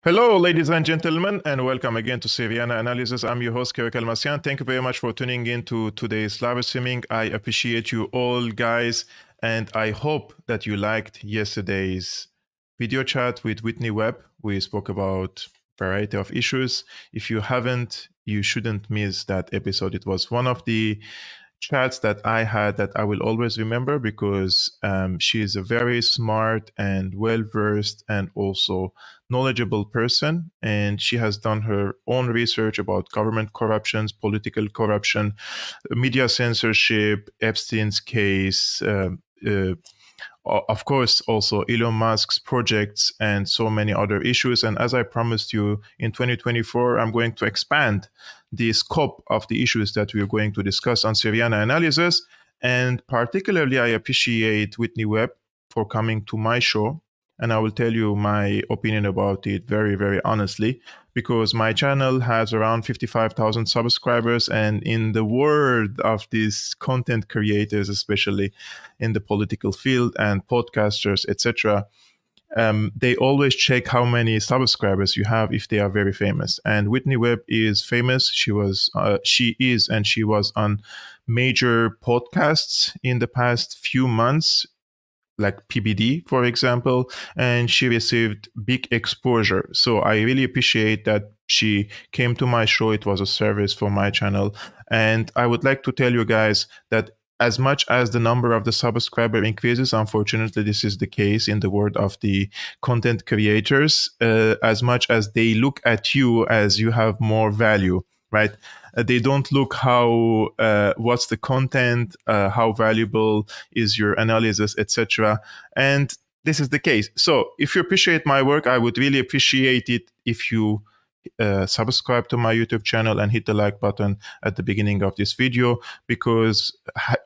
Hello, ladies and gentlemen, and welcome again to Syriana Analysis. I'm your host, Kevork Almassian. Thank you very much for tuning in to today's live streaming. I appreciate you all, guys, and I hope that you liked yesterday's video chat with Whitney Webb. We spoke about a variety of issues. If you haven't, you shouldn't miss that episode. It was one of the chats that I had that I will always remember because she is a very smart and well-versed and also knowledgeable person. And she has done her own research about government corruptions, political corruption, media censorship, Epstein's case, of course, also Elon Musk's projects and so many other issues. And as I promised you, in 2024, I'm going to expand the scope of the issues that we're going to discuss on Syriana Analysis. And particularly, I appreciate Whitney Webb for coming to my show. And I will tell you my opinion about it very, very honestly, because my channel has around 55,000 subscribers. And in the world of these content creators, especially in the political field and podcasters, etc., they always check how many subscribers you have if they are very famous. And Whitney Webb is famous. She was on major podcasts in the past few months, like PBD, for example, and she received big exposure. So I really appreciate that she came to my show. It was a service for my channel. And I would like to tell you guys that as much as the number of the subscriber increases, unfortunately, this is the case in the world of the content creators, as much as they look at you as you have more value, right? They don't look how what's the content, how valuable is your analysis, etc. And this is the case. So if you appreciate my work, I would really appreciate it if you subscribe to my YouTube channel and hit the like button at the beginning of this video, because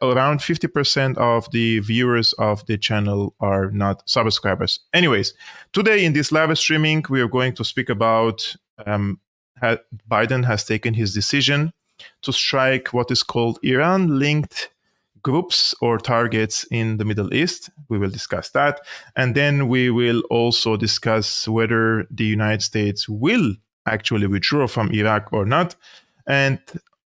around 50% of the viewers of the channel are not subscribers. Anyways, today in this live streaming, we are going to speak about Biden has taken his decision to strike what is called Iran-linked groups or targets in the Middle East. We will discuss that. And then we will also discuss whether the United States will actually withdraw from Iraq or not. And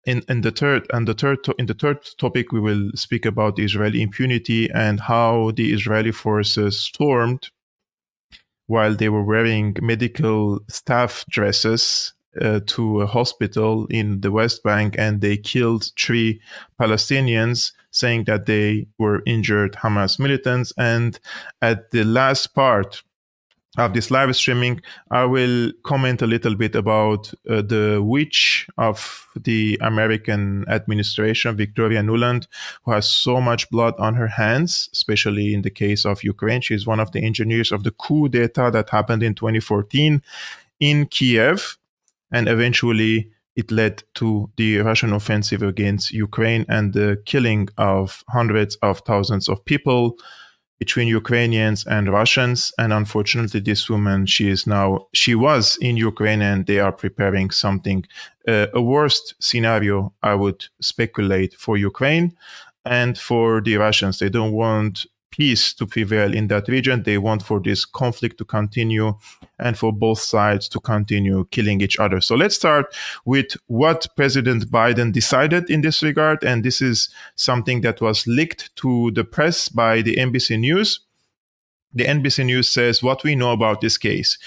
in the third topic, we will speak about Israeli impunity and how the Israeli forces stormed while they were wearing medical staff dresses to a hospital in the West Bank, and they killed 3 Palestinians, saying that they were injured Hamas militants. And at the last part of this live streaming, I will comment a little bit about the witch of the American administration, Victoria Nuland, who has so much blood on her hands, especially in the case of Ukraine. She's one of the engineers of the coup d'etat that happened in 2014 in Kiev. And eventually it led to the Russian offensive against Ukraine and the killing of hundreds of thousands of people between Ukrainians and Russians. And unfortunately, this woman, she was in Ukraine, and they are preparing something, a worst scenario, I would speculate, for Ukraine and for the Russians. They don't want peace to prevail in that region. They want for this conflict to continue and for both sides to continue killing each other. So let's start with what President Biden decided in this regard. And this is something that was leaked to the press by the NBC News. The NBC News says what we know about this case.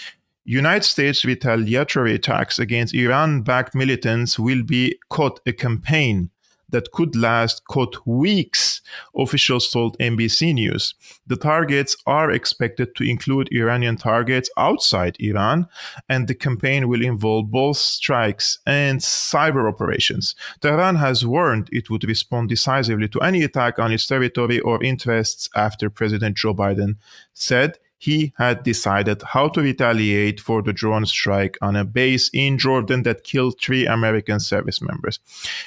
United States retaliatory attacks against Iran-backed militants will be, quote, a campaign that could last, quote, weeks, officials told NBC News. The targets are expected to include Iranian targets outside Iran, and the campaign will involve both strikes and cyber operations. Tehran has warned it would respond decisively to any attack on its territory or interests after President Joe Biden said he had decided how to retaliate for the drone strike on a base in Jordan that killed 3 American service members.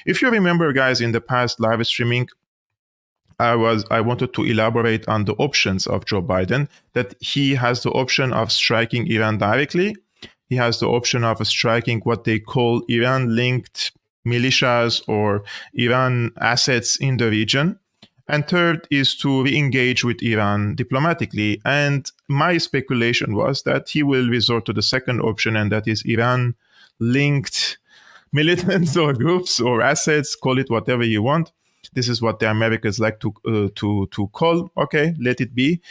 If you remember, guys, in the past live streaming, I wanted to elaborate on the options of Joe Biden, that he has the option of striking Iran directly. He has the option of striking what they call Iran-linked militias or Iran assets in the region. And third is to re-engage with Iran diplomatically. And my speculation was that he will resort to the second option, and that is Iran-linked militants or groups or assets, call it whatever you want. This is what the Americans like to call. Okay, let it be.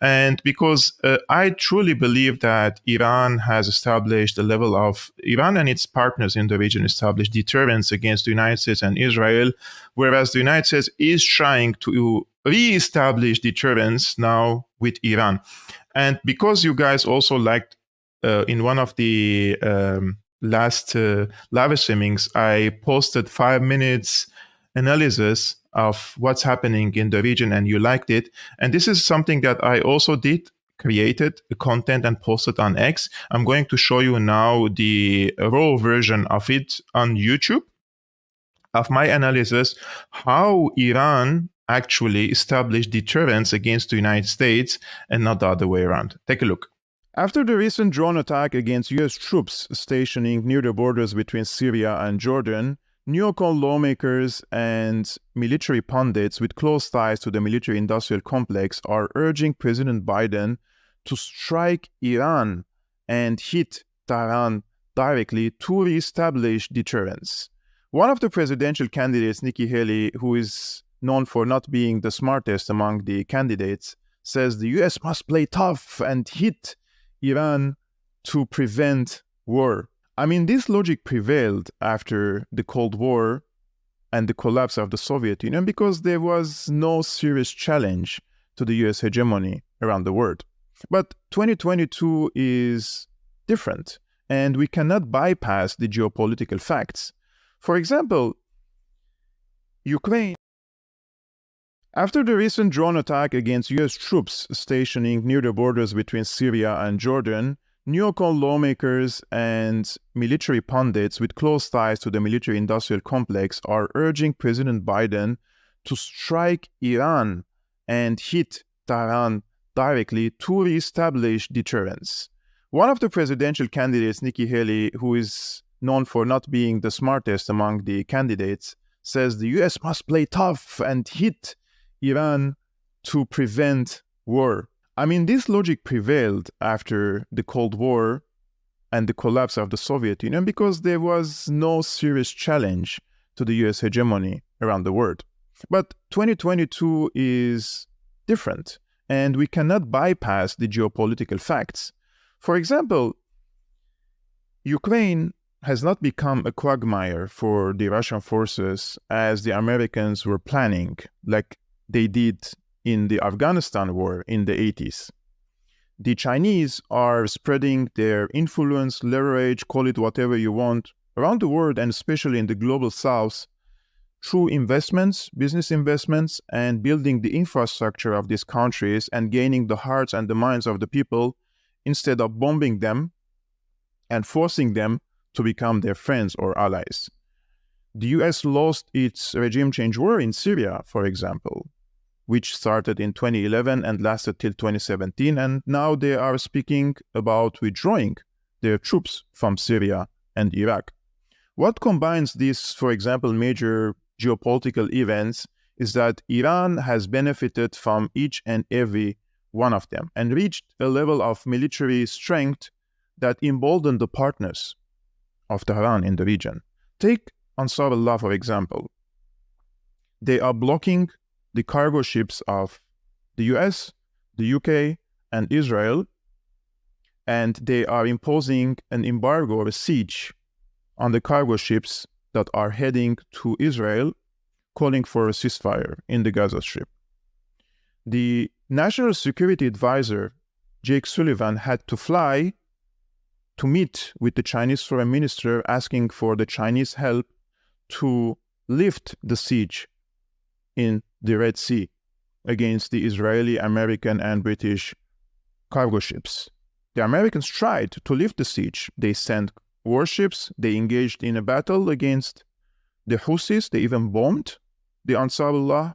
And because I truly believe that Iran and its partners in the region established deterrence against the United States and Israel, whereas the United States is trying to re-establish deterrence now with Iran. And because you guys also liked in one of the last live streamings, I posted 5 minutes analysis of what's happening in the region, and you liked it. And this is something that I also created content and posted on X. I'm going to show you now the raw version of it on YouTube, of my analysis, how Iran actually established deterrence against the United States and not the other way around. Take a look. After the recent drone attack against US troops stationing near the borders between Syria and Jordan, neocon lawmakers and military pundits with close ties to the military-industrial complex are urging President Biden to strike Iran and hit Tehran directly to re-establish deterrence. One of the presidential candidates, Nikki Haley, who is known for not being the smartest among the candidates, says the US must play tough and hit Iran to prevent war. I mean, this logic prevailed after the Cold War and the collapse of the Soviet Union because there was no serious challenge to the US hegemony around the world. But 2022 is different, and we cannot bypass the geopolitical facts. For example, Ukraine. After the recent drone attack against US troops stationing near the borders between Syria and Jordan, neocon lawmakers and military pundits with close ties to the military-industrial complex are urging President Biden to strike Iran and hit Tehran directly to re-establish deterrence. One of the presidential candidates, Nikki Haley, who is known for not being the smartest among the candidates, says the US must play tough and hit Iran to prevent war. I mean, this logic prevailed after the Cold War and the collapse of the Soviet Union because there was no serious challenge to the US hegemony around the world. But 2022 is different, and we cannot bypass the geopolitical facts. For example, Ukraine has not become a quagmire for the Russian forces as the Americans were planning, like they did in the Afghanistan war in the 80s. The Chinese are spreading their influence, leverage, call it whatever you want, around the world and especially in the global south through investments, business investments, and building the infrastructure of these countries and gaining the hearts and the minds of the people instead of bombing them and forcing them to become their friends or allies. The US lost its regime change war in Syria, for example, which started in 2011 and lasted till 2017, and now they are speaking about withdrawing their troops from Syria and Iraq. What combines these, for example, major geopolitical events is that Iran has benefited from each and every one of them and reached a level of military strength that emboldened the partners of Tehran in the region. Take Ansarullah, for example. They are blocking the cargo ships of the US, the UK, and Israel, and they are imposing an embargo or a siege on the cargo ships that are heading to Israel, calling for a ceasefire in the Gaza Strip. The National Security Advisor, Jake Sullivan, had to fly to meet with the Chinese Foreign Minister, asking for the Chinese help to lift the siege in the Red Sea against the Israeli, American, and British cargo ships. The Americans tried to lift the siege. They sent warships, they engaged in a battle against the Houthis, they even bombed the Ansarullah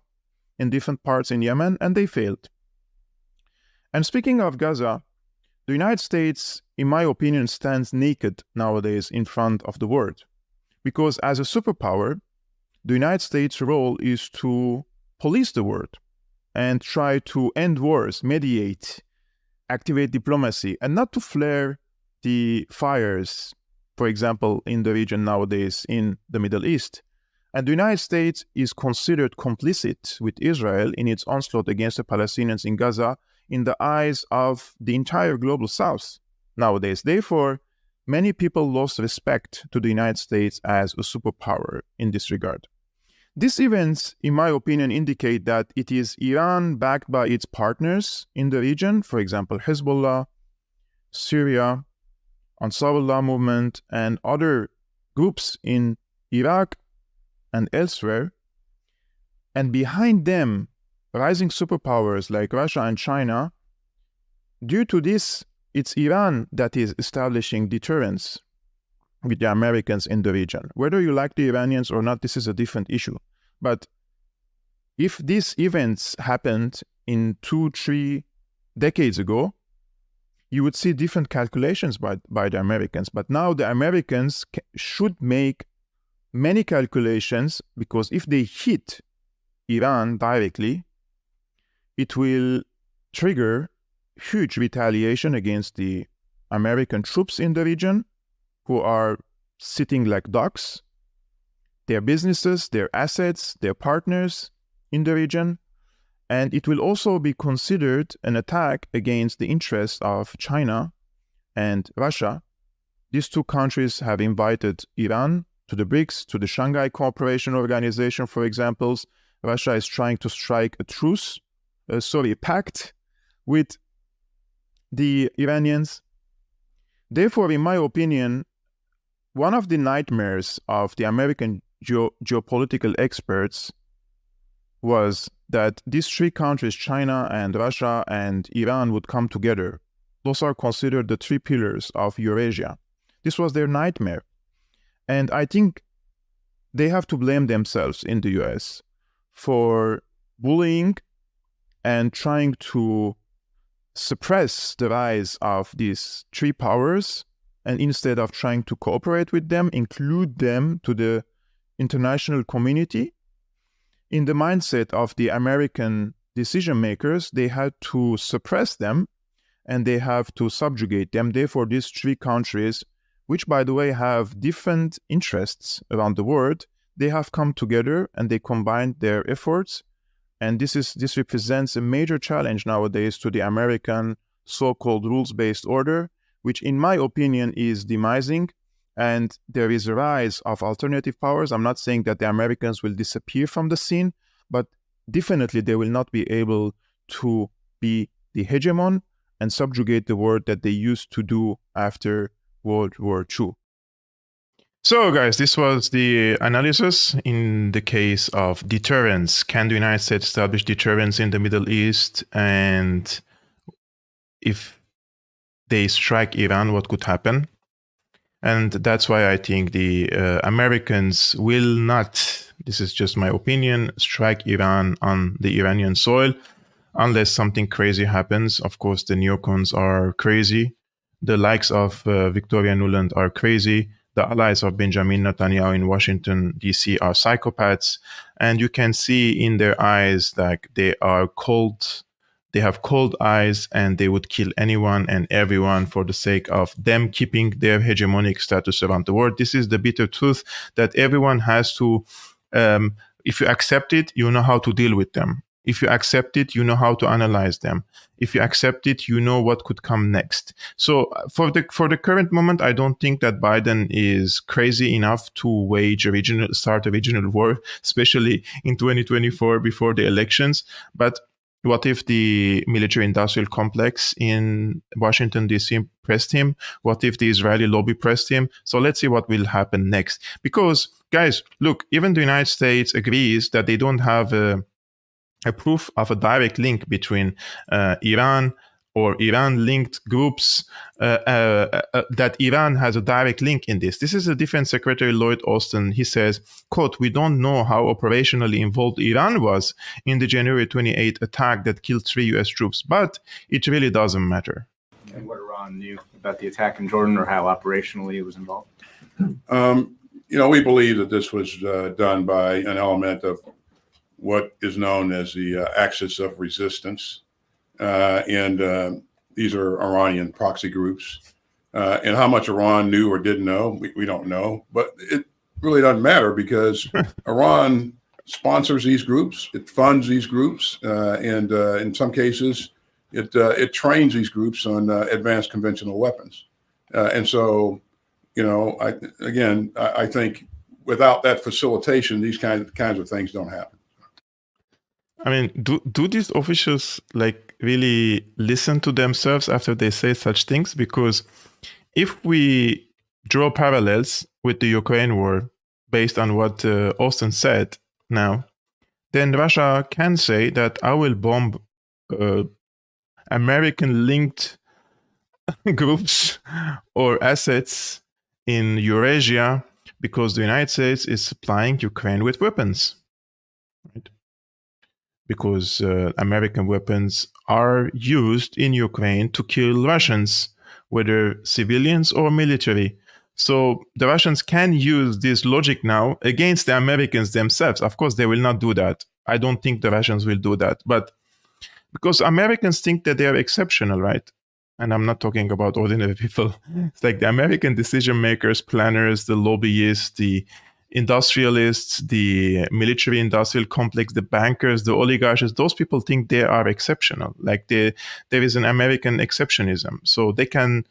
in different parts in Yemen, and they failed. And speaking of Gaza, the United States, in my opinion, stands naked nowadays in front of the world. Because as a superpower, the United States' role is to police the world and try to end wars, mediate, activate diplomacy, and not to flare the fires, for example, in the region nowadays in the Middle East. And the United States is considered complicit with Israel in its onslaught against the Palestinians in Gaza in the eyes of the entire global South nowadays. Therefore, many people lost respect to the United States as a superpower in this regard. These events, in my opinion, indicate that it is Iran backed by its partners in the region, for example, Hezbollah, Syria, Ansarullah movement, and other groups in Iraq and elsewhere. And behind them, rising superpowers like Russia and China. Due to this, it's Iran that is establishing deterrence with the Americans in the region. Whether you like the Iranians or not, this is a different issue. But if these events happened in 2-3 decades ago, you would see different calculations by the Americans. But now the Americans should make many calculations, because if they hit Iran directly, it will trigger huge retaliation against the American troops in the region, who are sitting like ducks, their businesses, their assets, their partners in the region. And it will also be considered an attack against the interests of China and Russia. These two countries have invited Iran to the BRICS, to the Shanghai Cooperation Organization, for example. Russia is trying to strike a pact with the Iranians. Therefore, in my opinion, one of the nightmares of the American geopolitical experts was that these three countries, China and Russia and Iran, would come together. Those are considered the three pillars of Eurasia. This was their nightmare. And I think they have to blame themselves in the US for bullying and trying to suppress the rise of these three powers, and instead of trying to cooperate with them, include them to the international community. In the mindset of the American decision makers, they had to suppress them and they have to subjugate them. Therefore, these three countries, which by the way have different interests around the world, they have come together and they combined their efforts. And this represents a major challenge nowadays to the American so-called rules-based order, which in my opinion is demising. And there is a rise of alternative powers. I'm not saying that the Americans will disappear from the scene, but definitely they will not be able to be the hegemon and subjugate the world that they used to do after World War II. So guys, this was the analysis in the case of deterrence. Can the United States establish deterrence in the Middle East? And if they strike Iran, what could happen? And that's why I think the Americans will not, this is just my opinion, strike Iran on the Iranian soil unless something crazy happens. Of course, the neocons are crazy. The likes of Victoria Nuland are crazy. The allies of Benjamin Netanyahu in Washington, D.C. are psychopaths. And you can see in their eyes that they are cold. They have cold eyes and they would kill anyone and everyone for the sake of them keeping their hegemonic status around the world. This is the bitter truth that everyone has to, if you accept it, you know how to deal with them. If you accept it, you know how to analyze them. If you accept it, you know what could come next. So for the current moment, I don't think that Biden is crazy enough to start a regional war, especially in 2024 before the elections. But what if the military-industrial complex in Washington, D.C. pressed him? What if the Israeli lobby pressed him? So let's see what will happen next. Because, guys, look, even the United States agrees that they don't have a proof of a direct link between Iran or Iran-linked groups, that Iran has a direct link in this. This is a Defense Secretary Lloyd Austin. He says, quote, "We don't know how operationally involved Iran was in the January 28 attack that killed 3 U.S. troops, but it really doesn't matter." And what Iran knew about the attack in Jordan, or how operationally it was involved? We believe that this was done by an element of what is known as the axis of resistance. And these are Iranian proxy groups. And how much Iran knew or didn't know, we don't know. But it really doesn't matter because Iran sponsors these groups, it funds these groups, and in some cases, it trains these groups on advanced conventional weapons. And so, I think without that facilitation, these kinds of things don't happen. I mean, do these officials really listen to themselves after they say such things? Because if we draw parallels with the Ukraine war based on what Austin said now, then Russia can say that I will bomb American-linked groups or assets in Eurasia because the United States is supplying Ukraine with weapons. Right? Because American weapons are used in Ukraine to kill Russians, whether civilians or military. So the Russians can use this logic now against the Americans themselves. Of course, they will not do that. I don't think the Russians will do that. But because Americans think that they are exceptional, right? And I'm not talking about ordinary people. It's like the American decision makers, planners, the lobbyists, the industrialists, the military industrial complex, the bankers, the oligarchs, those people think they are exceptional. Like there is an American exceptionism. So they can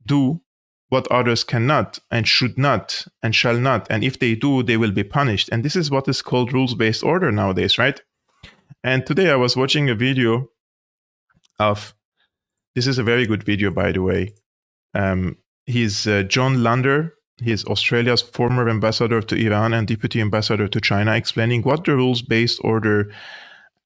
do what others cannot and should not and shall not. And if they do, they will be punished. And this is what is called rules-based order nowadays, right? And today I was watching a video of, this is a very good video, by the way. He's John Lander. He's Australia's former ambassador to Iran and deputy ambassador to China, explaining what the rules-based order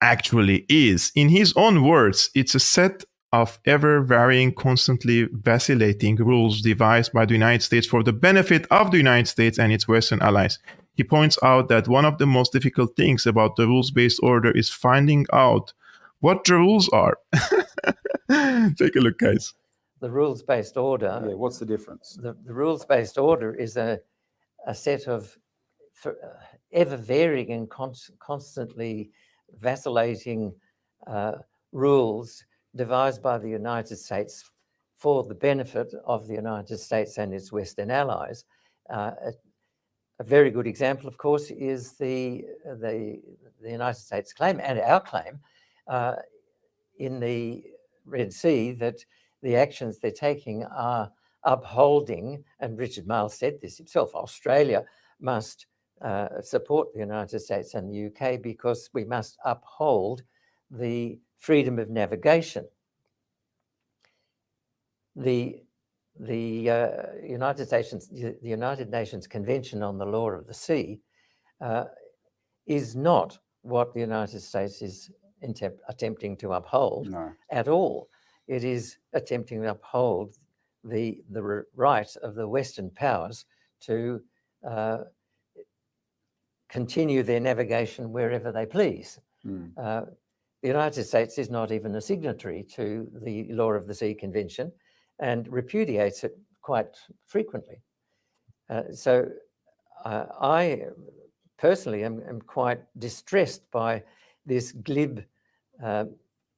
actually is. In his own words, it's a set of ever-varying, constantly vacillating rules devised by the United States for the benefit of the United States and its Western allies. He points out that one of the most difficult things about the rules-based order is finding out what the rules are. Take a look, guys. The rules-based order. Yeah, what's the difference? The rules-based order is a set of ever-varying and constantly vacillating rules devised by the United States for the benefit of the United States and its Western allies. A very good example, of course, is the United States claim and our claim in the Red Sea that the actions they're taking are upholding, and Richard Marles said this himself, Australia must support the United States and the UK because we must uphold the freedom of navigation. The United Nations Convention on the Law of the Sea is not what the United States is attempting to uphold at all. It is attempting to uphold the right of the Western powers to continue their navigation wherever they please. The United States is not even a signatory to the Law of the Sea Convention and repudiates it quite frequently. So I personally am quite distressed by this glib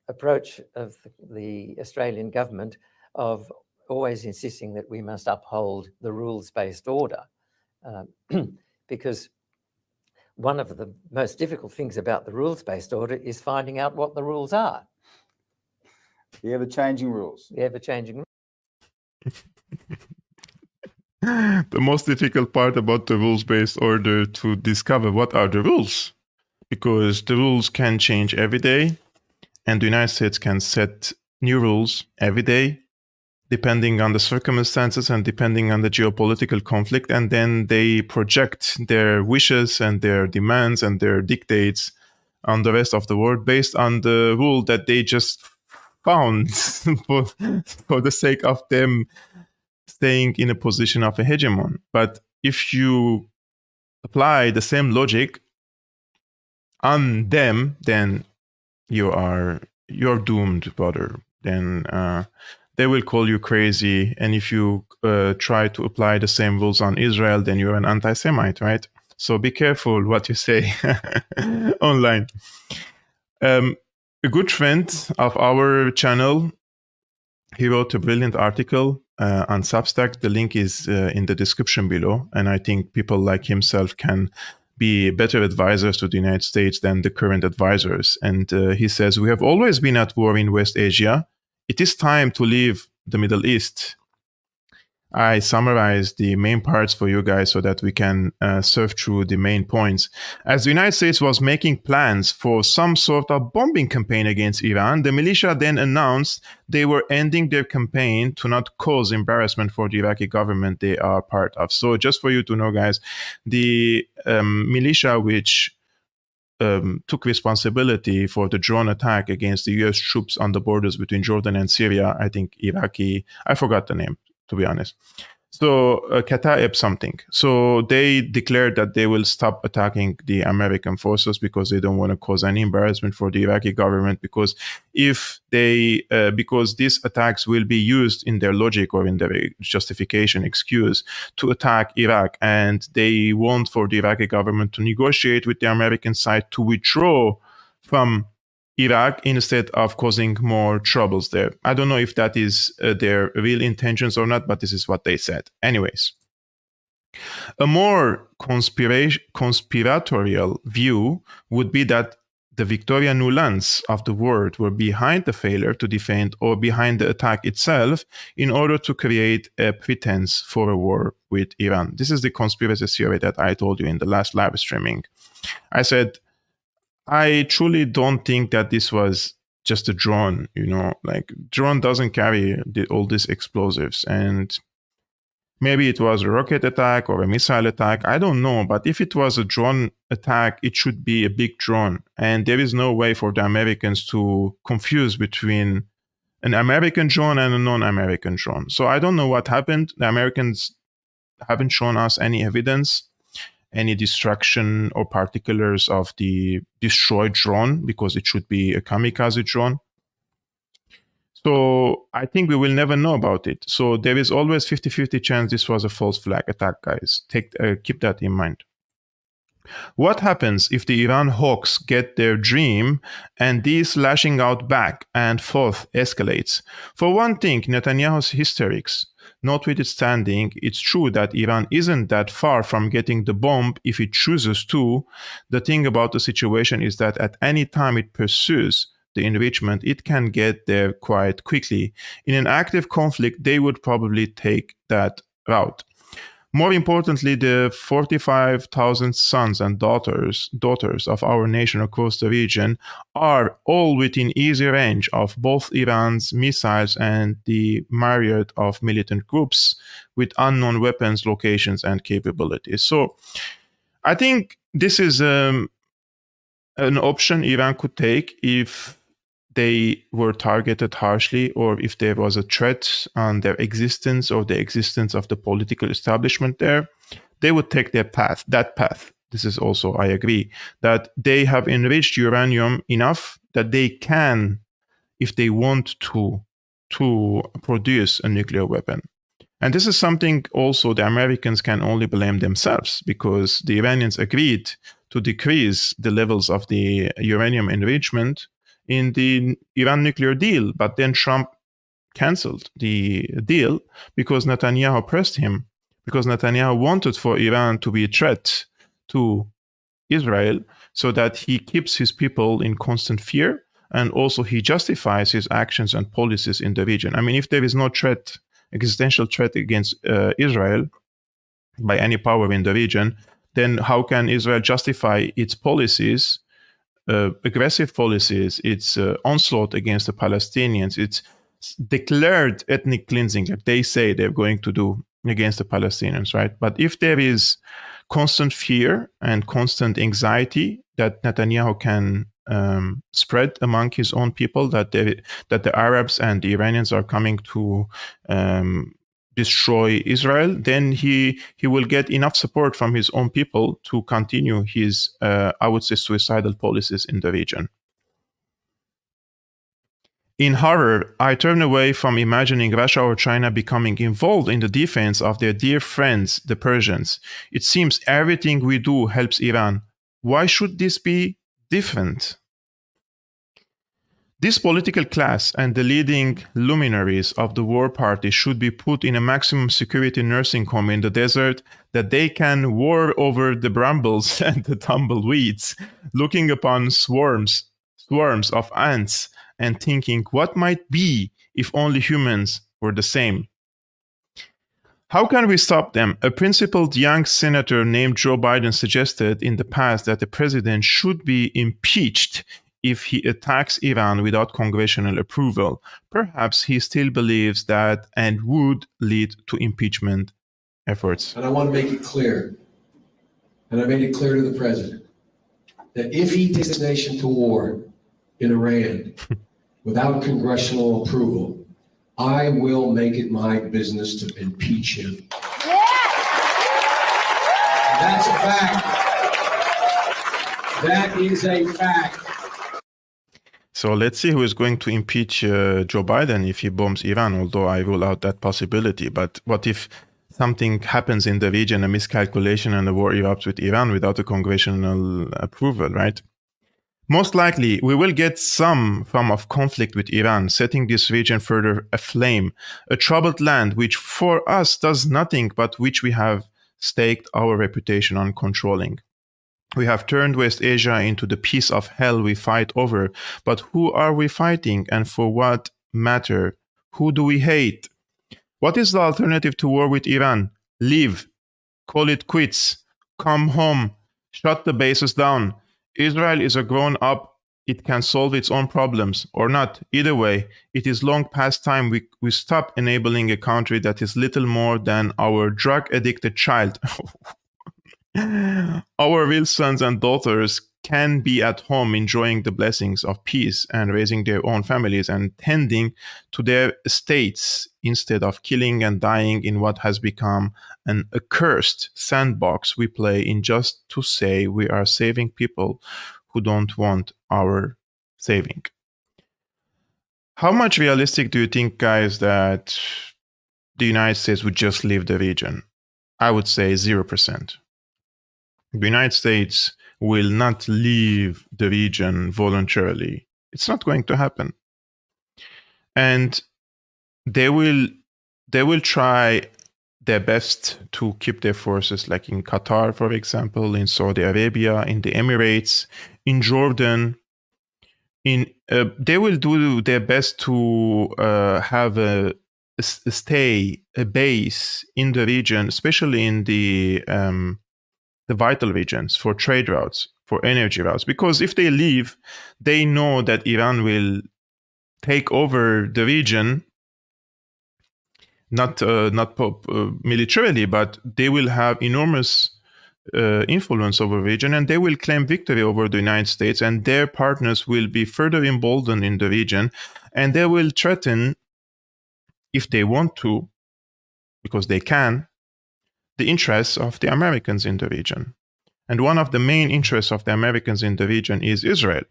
approach of the Australian government of always insisting that we must uphold the rules-based order, because one of the most difficult things about the rules-based order is finding out what the rules are. The ever-changing rules. The ever-changing rules. The most difficult part about the rules-based order to discover what are the rules, because the rules can change every day, and the United States can set new rules every day, depending on the circumstances and depending on the geopolitical conflict, and then they project their wishes and their demands and their dictates on the rest of the world based on the rule that they just found for the sake of them staying in a position of a hegemon. But if you apply the same logic on them, then you're doomed, brother. Then they will call you crazy. And if you try to apply the same rules on Israel, then you're an anti-Semite, right? So be careful what you say online. A good friend of our channel, he wrote a brilliant article on Substack. The link is in the description below. And I think people like himself can be better advisors to the United States than the current advisors. And he says, we have always been at war in West Asia. It is time to leave the Middle East. I summarized the main parts for you guys so that we can surf through the main points. As the United States was making plans for some sort of bombing campaign against Iran, the militia then announced they were ending their campaign to not cause embarrassment for the Iraqi government they are part of. So just for you to know, guys, the militia which took responsibility for the drone attack against the US troops on the borders between Jordan and Syria, I think Iraqi, I forgot the name, to be honest. So Kataib something. So they declared that they will stop attacking the American forces because they don't want to cause any embarrassment for the Iraqi government. Because if they, because these attacks will be used in their logic or in their justification excuse to attack Iraq, and they want for the Iraqi government to negotiate with the American side to withdraw from Iraq instead of causing more troubles there. I don't know if that is their real intentions or not, but this is what they said. Anyways, a more conspiratorial view would be that the Victoria Nulands of the world were behind the failure to defend or behind the attack itself in order to create a pretense for a war with Iran. This is the conspiracy theory that I told you in the last live streaming. I said, I truly don't think that this was just a drone, like drone doesn't carry all these explosives, and maybe it was a rocket attack or a missile attack. I don't know, but if it was a drone attack, it should be a big drone, and there is no way for the Americans to confuse between an American drone and a non-American drone. So I don't know what happened. The Americans haven't shown us any evidence, any destruction or particulars of the destroyed drone, because it should be a kamikaze drone. So I think we will never know about it. So there is always 50-50 chance this was a false flag attack, guys. Keep that in mind. What happens if the Iran hawks get their dream and this lashing out back and forth escalates? For one thing, Netanyahu's hysterics notwithstanding, it's true that Iran isn't that far from getting the bomb if it chooses to. The thing about the situation is that at any time it pursues the enrichment, it can get there quite quickly. In an active conflict, they would probably take that route. More importantly, the 45,000 sons and daughters of our nation across the region are all within easy range of both Iran's missiles and the myriad of militant groups with unknown weapons, locations, and capabilities. So I think this is an option Iran could take if they were targeted harshly, or if there was a threat on their existence or the existence of the political establishment there, they would take that path. This is also, I agree, that they have enriched uranium enough that they can, if they want to produce a nuclear weapon. And this is something also the Americans can only blame themselves, because the Iranians agreed to decrease the levels of the uranium enrichment in the Iran nuclear deal, but then Trump canceled the deal because Netanyahu pressed him, because Netanyahu wanted for Iran to be a threat to Israel so that he keeps his people in constant fear, and also he justifies his actions and policies in the region. I mean, if there is no threat, existential threat against Israel by any power in the region, then how can Israel justify its policies, aggressive policies, its onslaught against the Palestinians, its declared ethnic cleansing that they say they're going to do against the Palestinians, right? But if there is constant fear and constant anxiety that Netanyahu can spread among his own people, that the Arabs and the Iranians are coming to destroy Israel, then he will get enough support from his own people to continue his, I would say, suicidal policies in the region. In horror, I turn away from imagining Russia or China becoming involved in the defense of their dear friends, the Persians. It seems everything we do helps Iran. Why should this be different? This political class and the leading luminaries of the war party should be put in a maximum security nursing home in the desert that they can war over the brambles and the tumbleweeds, looking upon swarms of ants and thinking what might be if only humans were the same. How can we stop them? A principled young senator named Joe Biden suggested in the past that the president should be impeached if he attacks Iran without congressional approval. Perhaps he still believes that and would lead to impeachment efforts. And I want to make it clear, and I made it clear to the president, that if he takes this nation to war in Iran without congressional approval, I will make it my business to impeach him. That's a fact. That is a fact. So let's see who is going to impeach Joe Biden if he bombs Iran, although I rule out that possibility. But what if something happens in the region, a miscalculation, and a war erupts with Iran without a congressional approval, right? Most likely, we will get some form of conflict with Iran, setting this region further aflame, a troubled land which for us does nothing but which we have staked our reputation on controlling. We have turned West Asia into the piece of hell we fight over, but who are we fighting and for what matter? Who do we hate? What is the alternative to war with Iran? Leave, call it quits, come home, shut the bases down. Israel is a grown-up, it can solve its own problems, or not. Either way, it is long past time we stop enabling a country that is little more than our drug-addicted child. Our real sons and daughters can be at home enjoying the blessings of peace and raising their own families and tending to their estates instead of killing and dying in what has become an accursed sandbox we play in just to say we are saving people who don't want our saving. How much realistic do you think, guys, that the United States would just leave the region? I would say 0%. The United States will not leave the region voluntarily. It's not going to happen. And they will try their best to keep their forces, like in Qatar, for example, in Saudi Arabia, in the Emirates, in Jordan. They will do their best to have a base in the region, especially in the vital regions for trade routes, for energy routes. Because if they leave, they know that Iran will take over the region, not militarily, but they will have enormous influence over the region, and they will claim victory over the United States, and their partners will be further emboldened in the region, and they will threaten, if they want to, because they can, the interests of the Americans in the region. And one of the main interests of the Americans in the region is Israel.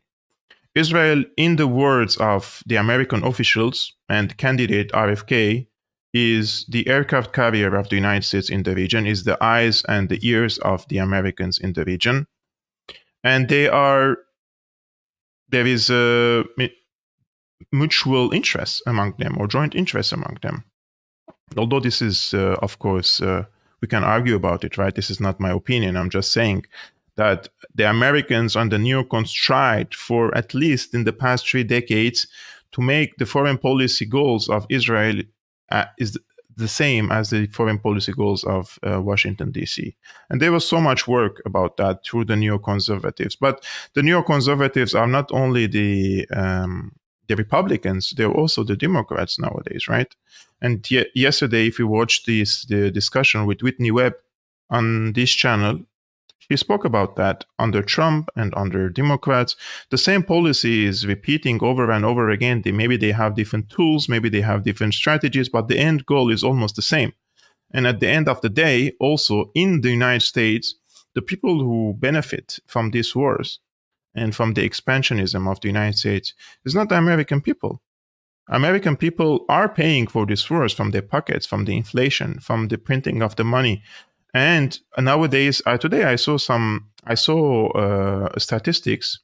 Israel, in the words of the American officials and candidate RFK, is the aircraft carrier of the United States in the region, is the eyes and the ears of the Americans in the region. And there is a mutual interest among them, or joint interest among them. Although this is, of course, we can argue about it, right? This is not my opinion. I'm just saying that the Americans and the neocons tried for at least in the past 3 decades to make the foreign policy goals of Israel is the same as the foreign policy goals of Washington, D.C. And there was so much work about that through the neoconservatives. But the neoconservatives are not only the Republicans, they're also the Democrats nowadays, right? And yesterday, if you watched the discussion with Whitney Webb on this channel, she spoke about that under Trump and under Democrats. The same policy is repeating over and over again. Maybe they have different tools, maybe they have different strategies, but the end goal is almost the same. And at the end of the day, also in the United States, the people who benefit from these wars and from the expansionism of the United States is not the American people. American people are paying for these wars from their pockets, from the inflation, from the printing of the money. And nowadays, today I saw statistics.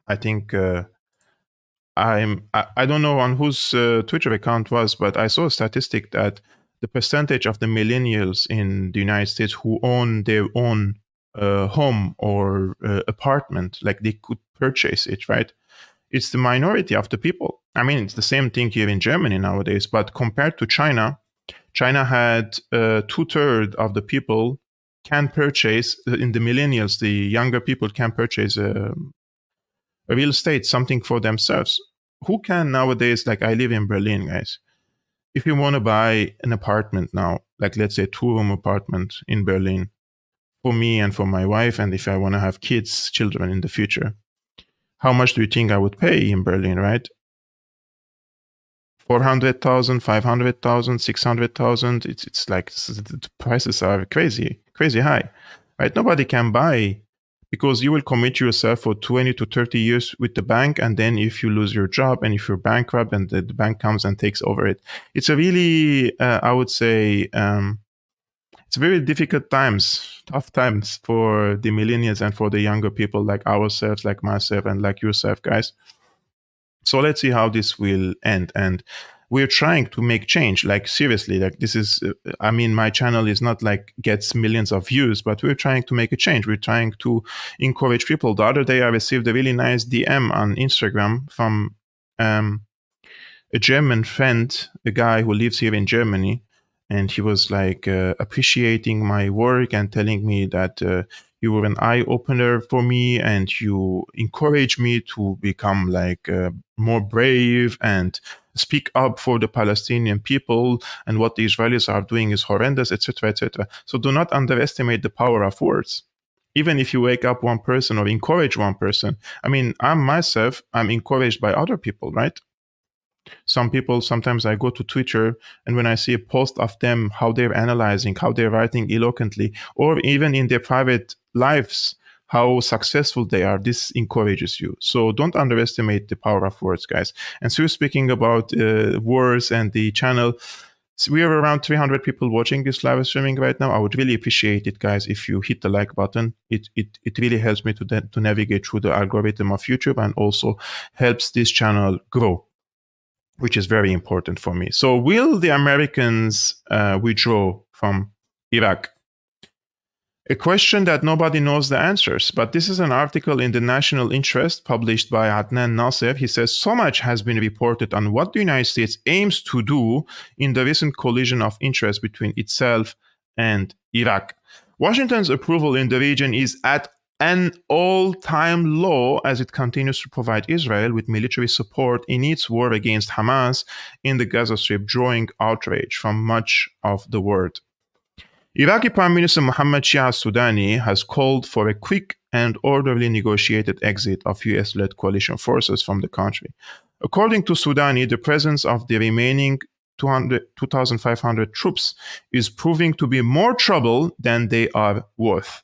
I think I don't know on whose Twitter account was, but I saw a statistic that the percentage of the millennials in the United States who own their own home or apartment, like they could purchase it, right? It's the minority of the people. I mean, it's the same thing here in Germany nowadays, but compared to China, China had 2/3 of the people can purchase, in the millennials, the younger people can purchase a real estate, something for themselves. Who can nowadays, like I live in Berlin, guys. If you want to buy an apartment now, like let's say 2-room apartment in Berlin, for me and for my wife, and if I want to have children in the future, how much do you think I would pay in Berlin, right? 400,000, 500,000, 600,000. It's like the prices are crazy high, right? Nobody can buy, because you will commit yourself for 20 to 30 years with the bank, and then if you lose your job and if you're bankrupt and the bank comes and takes over it, it's a really, I would say, it's very difficult times, tough times for the millennials and for the younger people like ourselves, like myself and like yourself, guys. So let's see how this will end. And we're trying to make change, like seriously, like this is, I mean, my channel is not like gets millions of views, but we're trying to make a change. We're trying to encourage people. The other day I received a really nice DM on Instagram from a German friend, a guy who lives here in Germany. And he was like appreciating my work and telling me that you were an eye opener for me, and you encouraged me to become like more brave and speak up for the Palestinian people, and what the Israelis are doing is horrendous, etc., etc. So do not underestimate the power of words. Even if you wake up one person or encourage one person, I mean, I'm encouraged by other people, right? Some people, sometimes I go to Twitter, and when I see a post of them, how they're analyzing, how they're writing eloquently, or even in their private lives, how successful they are, this encourages you. So don't underestimate the power of words, guys. And so speaking about words and the channel, so we are around 300 people watching this live streaming right now. I would really appreciate it, guys, if you hit the like button. It really helps me to navigate through the algorithm of YouTube, and also helps this channel grow, which is very important for me. So will the Americans withdraw from Iraq? A question that nobody knows the answers, but this is an article in the National Interest published by Adnan Nasser. He says, so much has been reported on what the United States aims to do in the recent collision of interest between itself and Iraq. Washington's approval in the region is at an all-time low as it continues to provide Israel with military support in its war against Hamas in the Gaza Strip, drawing outrage from much of the world. Iraqi Prime Minister Mohammed Shia al-Sudani has called for a quick and orderly negotiated exit of US-led coalition forces from the country. According to Sudani, the presence of the remaining 2,500 troops is proving to be more trouble than they are worth.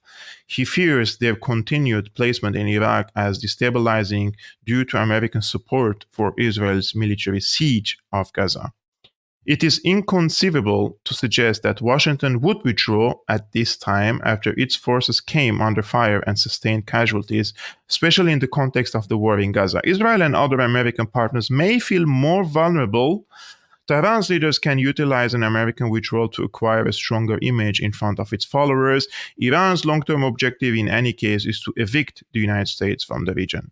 He fears their continued placement in Iraq as destabilizing due to American support for Israel's military siege of Gaza. It is inconceivable to suggest that Washington would withdraw at this time after its forces came under fire and sustained casualties, especially in the context of the war in Gaza. Israel and other American partners may feel more vulnerable. Tehran's leaders can utilize an American withdrawal to acquire a stronger image in front of its followers. Iran's long-term objective in any case is to evict the United States from the region.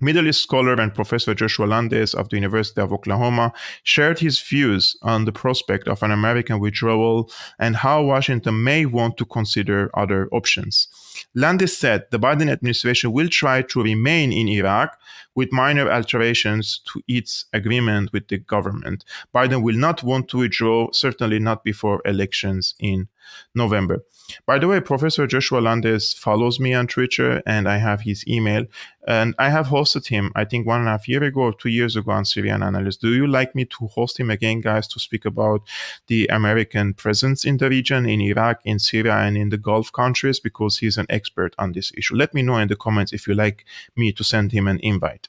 Middle East scholar and Professor Joshua Landes of the University of Oklahoma shared his views on the prospect of an American withdrawal and how Washington may want to consider other options. Landes said the Biden administration will try to remain in Iraq with minor alterations to its agreement with the government. Biden will not want to withdraw, certainly not before elections in November. By the way, Professor Joshua Landes follows me on Twitter, and I have his email. And I have hosted him, I think 1.5 years ago or 2 years ago on Syriana Analysis. Do you like me to host him again, guys, to speak about the American presence in the region, in Iraq, in Syria, and in the Gulf countries? Because he's an expert on this issue. Let me know in the comments if you like me to send him an invite.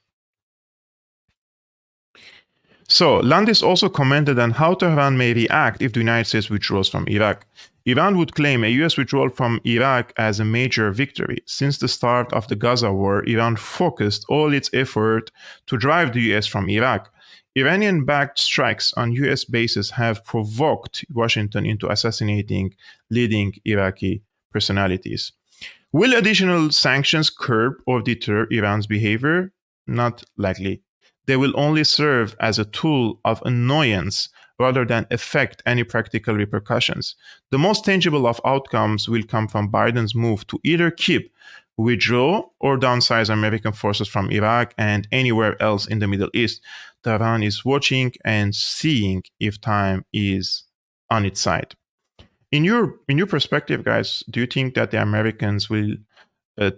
So Landis also commented on how Tehran may react if the United States withdraws from Iraq. Iran would claim a U.S. withdrawal from Iraq as a major victory. Since the start of the Gaza war, Iran focused all its effort to drive the U.S. from Iraq. Iranian-backed strikes on U.S. bases have provoked Washington into assassinating leading Iraqi personalities. Will additional sanctions curb or deter Iran's behavior? Not likely. They will only serve as a tool of annoyance rather than affect any practical repercussions. The most tangible of outcomes will come from Biden's move to either keep, withdraw, or downsize American forces from Iraq and anywhere else in the Middle East. Tehran is watching and seeing if time is on its side. In your perspective, guys, do you think that the Americans will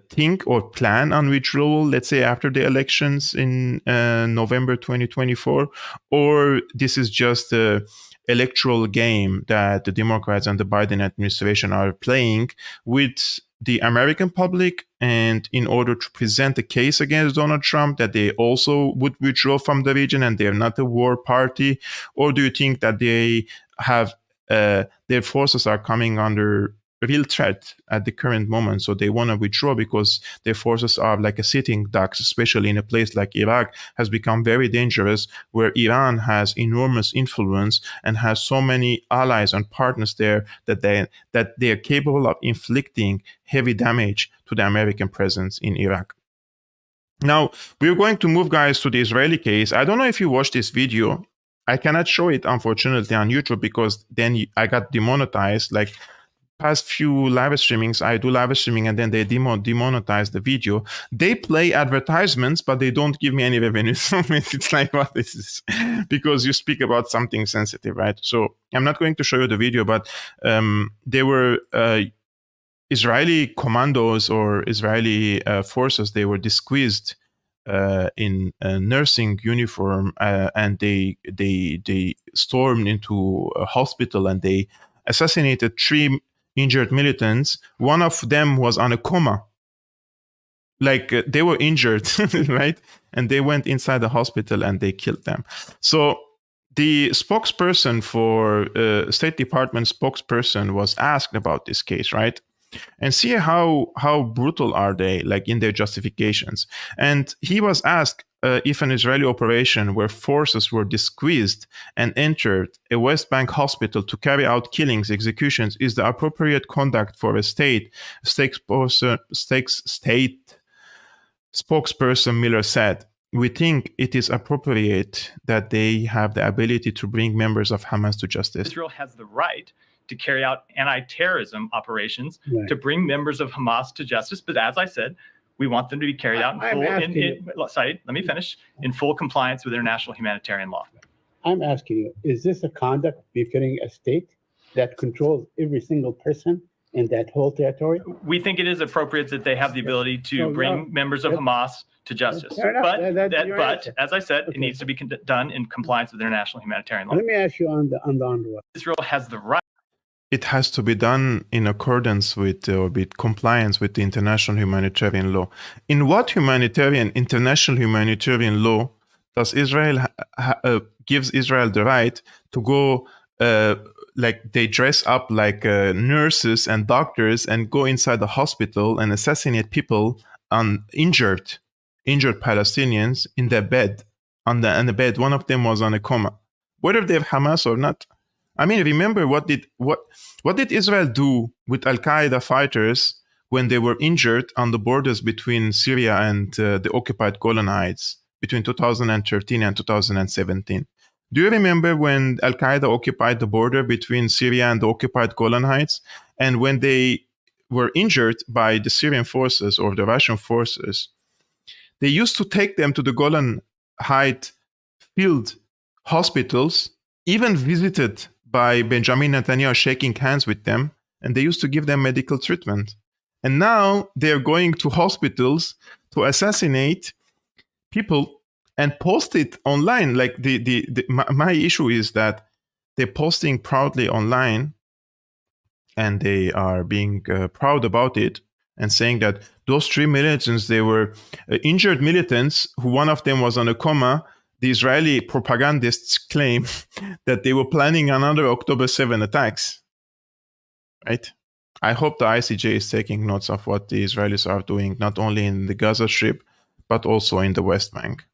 think or plan on withdrawal, let's say after the elections in November 2024, or this is just a electoral game that the Democrats and the Biden administration are playing with the American public, and in order to present a case against Donald Trump that they also would withdraw from the region and they're not a war party? Or do you think that they have their forces are coming under real threat at the current moment, so they want to withdraw because their forces are like a sitting ducks, especially in a place like Iraq has become very dangerous, where Iran has enormous influence and has so many allies and partners there that they are capable of inflicting heavy damage to the American presence in Iraq. Now, we're going to move, guys, to the Israeli case. I don't know if you watched this video. I cannot show it, unfortunately, on YouTube because then I got demonetized. Like, past few live streamings, I do live streaming and then they demonetize the video. They play advertisements, but they don't give me any revenue from it. It's like, what is this? Because you speak about something sensitive, right? So I'm not going to show you the video, but there were Israeli commandos or Israeli forces. They were disguised in a nursing uniform and they stormed into a hospital and they assassinated 3 injured militants. One of them was on a coma. Like they were injured, right? And they went inside the hospital and they killed them. So the spokesperson for State Department spokesperson was asked about this case, right? And see how brutal are they, like in their justifications. And he was asked if an Israeli operation where forces were disguised and entered a West Bank hospital to carry out killings, executions, is the appropriate conduct for a state spokesperson Miller said. We think it is appropriate that they have the ability to bring members of Hamas to justice. Israel has the right to carry out anti-terrorism operations, to bring members of Hamas to justice. But as I said, we want them to be carried out in full compliance with international humanitarian law. I'm asking you, is this a conduct befitting a state that controls every single person in that whole territory? We think it is appropriate that they have the ability to bring members of Hamas to justice. But as I said, it needs to be done in compliance with international humanitarian law. Let me ask you on the UNRWA. Israel has the right. It has to be done in accordance with or with compliance with the international humanitarian law. In what international humanitarian law does Israel gives Israel the right to go like they dress up like nurses and doctors and go inside the hospital and assassinate people on injured Palestinians in their bed on the bed. One of them was on a coma, whether they're Hamas or not. I mean, remember what did Israel do with Al-Qaeda fighters when they were injured on the borders between Syria and the occupied Golan Heights between 2013 and 2017? Do you remember when Al-Qaeda occupied the border between Syria and the occupied Golan Heights? And when they were injured by the Syrian forces or the Russian forces, they used to take them to the Golan Heights field hospitals, even visited by Benjamin Netanyahu, shaking hands with them, and they used to give them medical treatment. And now they're going to hospitals to assassinate people and post it online. Like my issue is that they're posting proudly online, and they are being proud about it and saying that those 3 militants, they were injured militants who one of them was on a coma. the Israeli propagandists claim that they were planning another October 7 attacks, right? I hope the ICJ is taking notes of what the Israelis are doing, not only in the Gaza Strip, but also in the West Bank.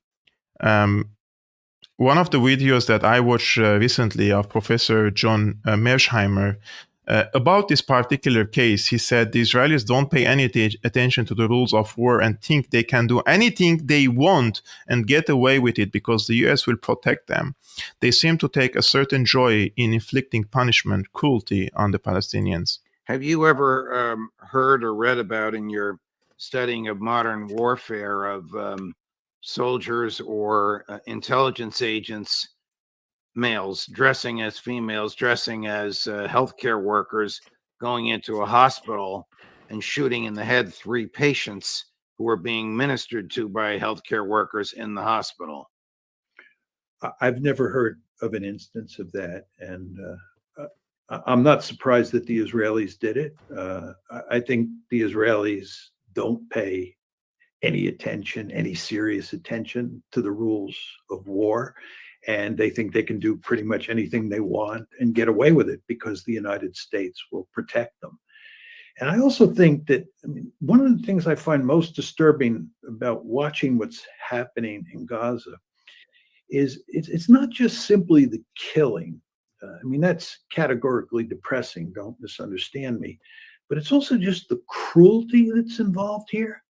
One of the videos that I watched recently of Professor John Mearsheimer about this particular case, he said the Israelis don't pay any attention to the rules of war and think they can do anything they want and get away with it because the US will protect them. They seem to take a certain joy in inflicting punishment, cruelty on the Palestinians. Have you ever heard or read about in your studying of modern warfare of soldiers or intelligence agents, males dressing as females, dressing as healthcare workers, going into a hospital and shooting in the head 3 patients who were being ministered to by healthcare workers in the hospital? I've never heard of an instance of that, and I'm not surprised that the Israelis did it. I think the Israelis don't pay any attention, any serious attention to the rules of war. And they think they can do pretty much anything they want and get away with it because the United States will protect them. And I also think that, one of the things I find most disturbing about watching what's happening in Gaza is it's not just simply the killing. That's categorically depressing, don't misunderstand me. But it's also just the cruelty that's involved here.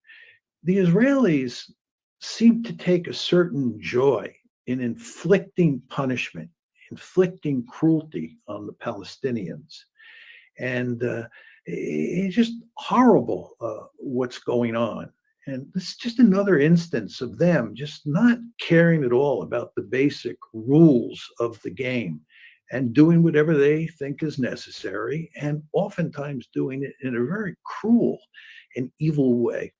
The Israelis seem to take a certain joy in inflicting punishment, inflicting cruelty on the Palestinians. And it's just horrible what's going on. And this is just another instance of them just not caring at all about the basic rules of the game and doing whatever they think is necessary, and oftentimes doing it in a very cruel and evil way.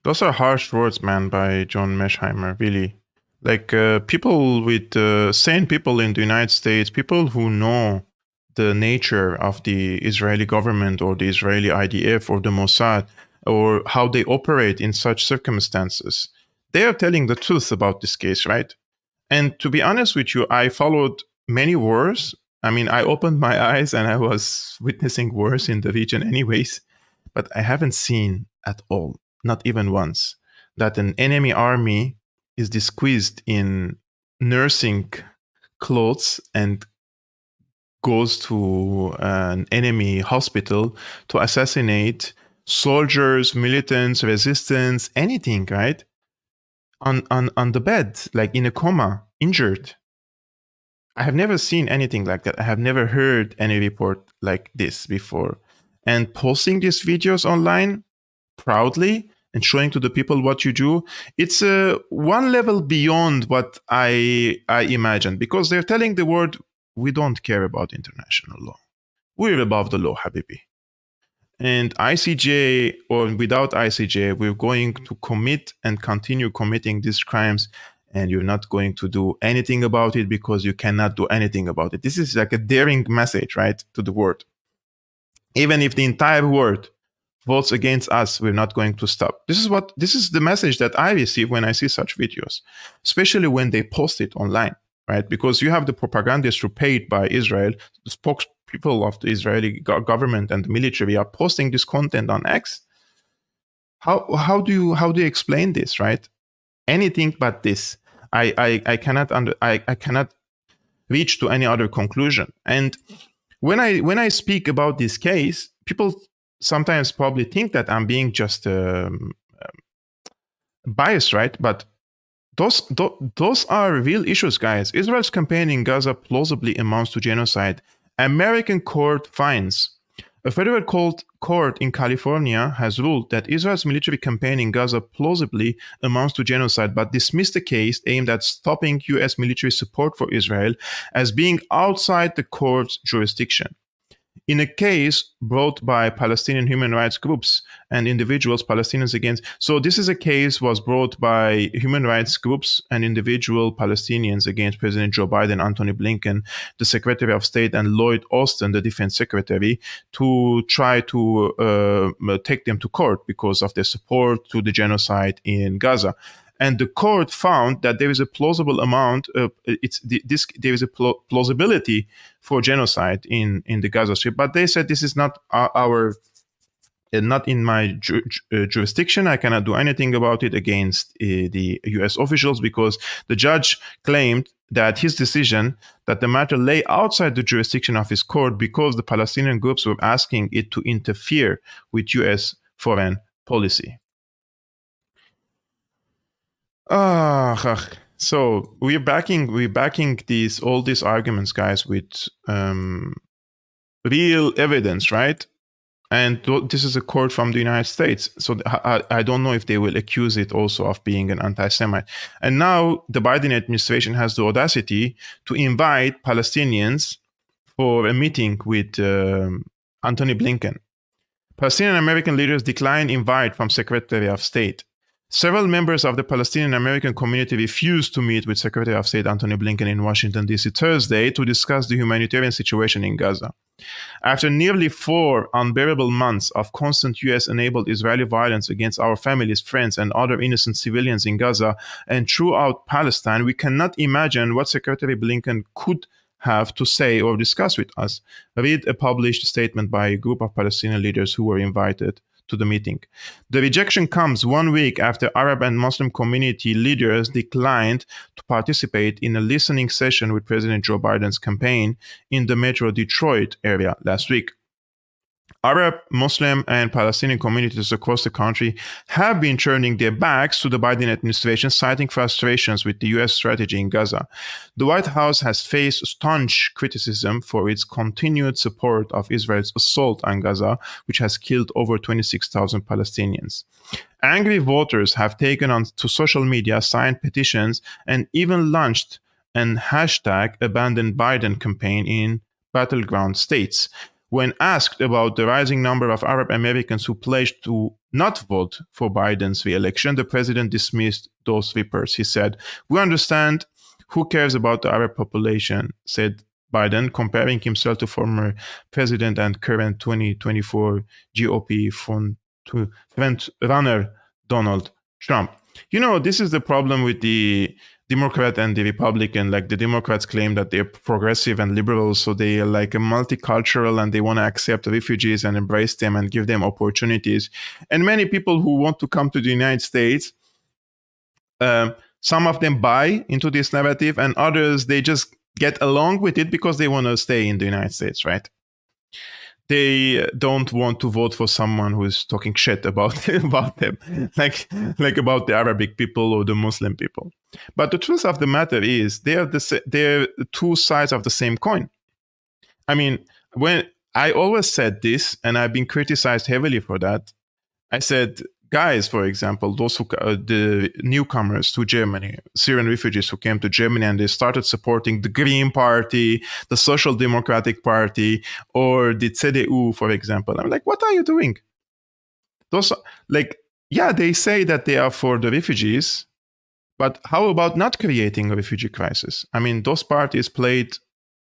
Those are harsh words, man, by John Mearsheimer, really. Like people with sane people in the United States, people who know the nature of the Israeli government or the Israeli IDF or the Mossad or how they operate in such circumstances, they are telling the truth about this case, right? And to be honest with you, I followed many wars. I opened my eyes and I was witnessing wars in the region anyways, but I haven't seen at all, not even once, that an enemy army is disguised in nursing clothes and goes to an enemy hospital to assassinate soldiers, militants, resistance, anything, right? On the bed, like in a coma, injured. I have never seen anything like that. I have never heard any report like this before. And posting these videos online proudly and showing to the people what you do, it's one level beyond what I imagined, because they're telling the world, we don't care about international law. We're above the law, Habibi. And ICJ or without ICJ, we're going to commit and continue committing these crimes, and you're not going to do anything about it because you cannot do anything about it. This is like a daring message, right, to the world. Even if the entire world votes against us, we're not going to stop. This is the message that I receive when I see such videos, especially when they post it online, right? Because you have the propagandists who are paid by Israel, the spokespeople of the Israeli government and the military are posting this content on X. How do you explain this, right? Anything but this. I cannot reach to any other conclusion. And when I speak about this case, people sometimes probably think that I'm being just biased, right? But those are real issues, guys. Israel's campaign in Gaza plausibly amounts to genocide. American court finds. A federal court in California has ruled that Israel's military campaign in Gaza plausibly amounts to genocide, but dismissed the case aimed at stopping U.S. military support for Israel as being outside the court's jurisdiction. In a case brought by Palestinian human rights groups and individuals, Palestinians Against. So this is a case was brought by human rights groups and individual Palestinians against President Joe Biden, Antony Blinken, the Secretary of State, and Lloyd Austin, the Defense Secretary, to try to take them to court because of their support to the genocide in Gaza. and the court found that there is a plausible amount of there is a plausibility for genocide in the Gaza Strip. But they said this is not not in my jurisdiction. I cannot do anything about it against the U.S. officials, because the judge claimed that his decision that the matter lay outside the jurisdiction of his court because the Palestinian groups were asking it to interfere with U.S. foreign policy. So we're backing all these arguments, guys, with real evidence, right? And this is a quote from the United States. So I don't know if they will accuse it also of being an anti-Semite. And now the Biden administration has the audacity to invite Palestinians for a meeting with Antony Blinken. Palestinian American leaders declined invite from Secretary of State. Several members of the Palestinian American community refused to meet with Secretary of State Antony Blinken in Washington, D.C. Thursday to discuss the humanitarian situation in Gaza. After nearly 4 unbearable months of constant U.S.-enabled Israeli violence against our families, friends, and other innocent civilians in Gaza and throughout Palestine, we cannot imagine what Secretary Blinken could have to say or discuss with us. Read a published statement by a group of Palestinian leaders who were invited to the meeting. The rejection comes 1 week after Arab and Muslim community leaders declined to participate in a listening session with President Joe Biden's campaign in the Metro Detroit area last week. Arab, Muslim, and Palestinian communities across the country have been turning their backs to the Biden administration, citing frustrations with the U.S. strategy in Gaza. The White House has faced staunch criticism for its continued support of Israel's assault on Gaza, which has killed over 26,000 Palestinians. Angry voters have taken on to social media, signed petitions, and even launched an #Abandon Biden campaign in battleground states. When asked about the rising number of Arab Americans who pledged to not vote for Biden's re-election, the president dismissed those reports. He said, "We understand. Who cares about the Arab population?" said Biden, comparing himself to former president and current 2024 GOP front runner Donald Trump. You know, this is the problem with the Democrat and the Republican. Like, the Democrats claim that they're progressive and liberal, so they are like a multicultural and they want to accept refugees and embrace them and give them opportunities. And many people who want to come to the United States, some of them buy into this narrative, and others, they just get along with it because they want to stay in the United States, right? They don't want to vote for someone who is talking shit about them, like about the Arabic people or the Muslim people. But the truth of the matter is, they're two sides of the same coin. I mean, when I always said this, and I've been criticized heavily for that, I said, guys, for example, those who the newcomers to Germany, Syrian refugees who came to Germany and they started supporting the Green Party, the Social Democratic Party, or the CDU, for example. I'm like, what are you doing? Those, like, yeah, they say that they are for the refugees, but how about not creating a refugee crisis? I mean, those parties played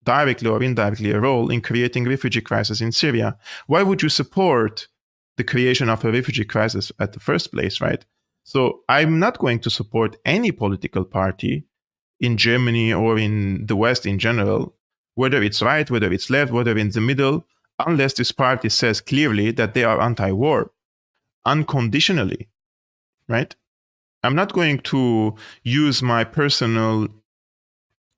directly or indirectly a role in creating a refugee crisis in Syria. Why would you support the creation of a refugee crisis at the first place, right? So I'm not going to support any political party in Germany or in the West in general, whether it's right, whether it's left, whether in the middle, unless this party says clearly that they are anti-war, unconditionally, right? I'm not going to use my personal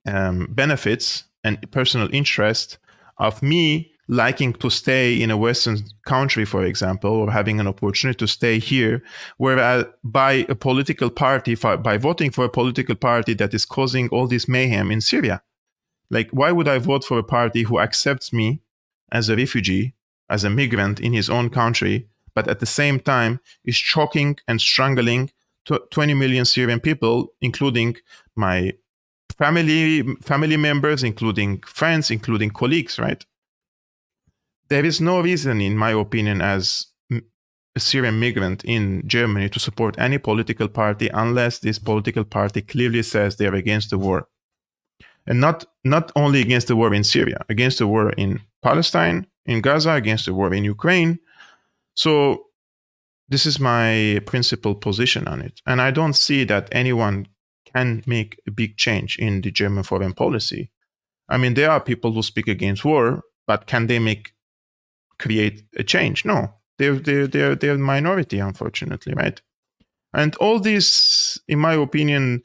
benefits and personal interest of me liking to stay in a Western country, for example, or having an opportunity to stay here, whereas by a political party, by voting for a political party that is causing all this mayhem in Syria. Like, why would I vote for a party who accepts me as a refugee, as a migrant in his own country, but at the same time is choking and strangling 20 million Syrian people, including my family members, including friends, including colleagues, right? There is no reason, in my opinion, as a Syrian migrant in Germany to support any political party unless this political party clearly says they're against the war. And not only against the war in Syria, against the war in Palestine, in Gaza, against the war in Ukraine. So this is my principal position on it. And I don't see that anyone can make a big change in the German foreign policy. I mean, there are people who speak against war, but can they create a change? No, they're a minority, unfortunately, right? And all this, in my opinion,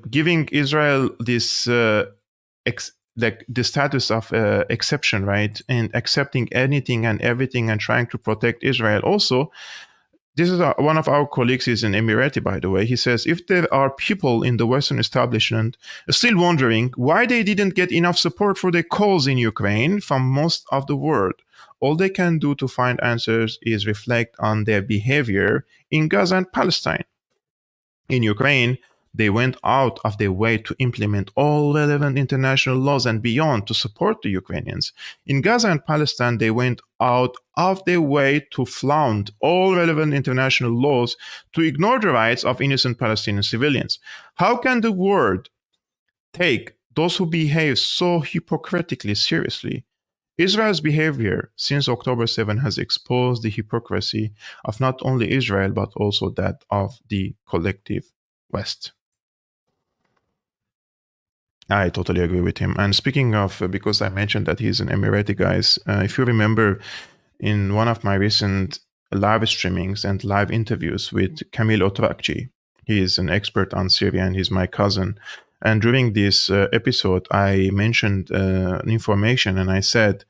giving Israel this the status of exception, right, and accepting anything and everything and trying to protect Israel. Also, this is one of our colleagues is an Emirati, by the way. He says, if there are people in the Western establishment still wondering why they didn't get enough support for their cause in Ukraine from most of the world, all they can do to find answers is reflect on their behavior in Gaza and Palestine. In Ukraine, they went out of their way to implement all relevant international laws and beyond to support the Ukrainians. In Gaza and Palestine, they went out of their way to flout all relevant international laws to ignore the rights of innocent Palestinian civilians. How can the world take those who behave so hypocritically seriously? Israel's behavior since October 7 has exposed the hypocrisy of not only Israel, but also that of the collective West. I totally agree with him. And speaking of, because I mentioned that he's an Emirati, guys, if you remember in one of my recent live streamings and live interviews with Kamil Otrakci, he is an expert on Syria and he's my cousin. And during this episode, I mentioned information and I said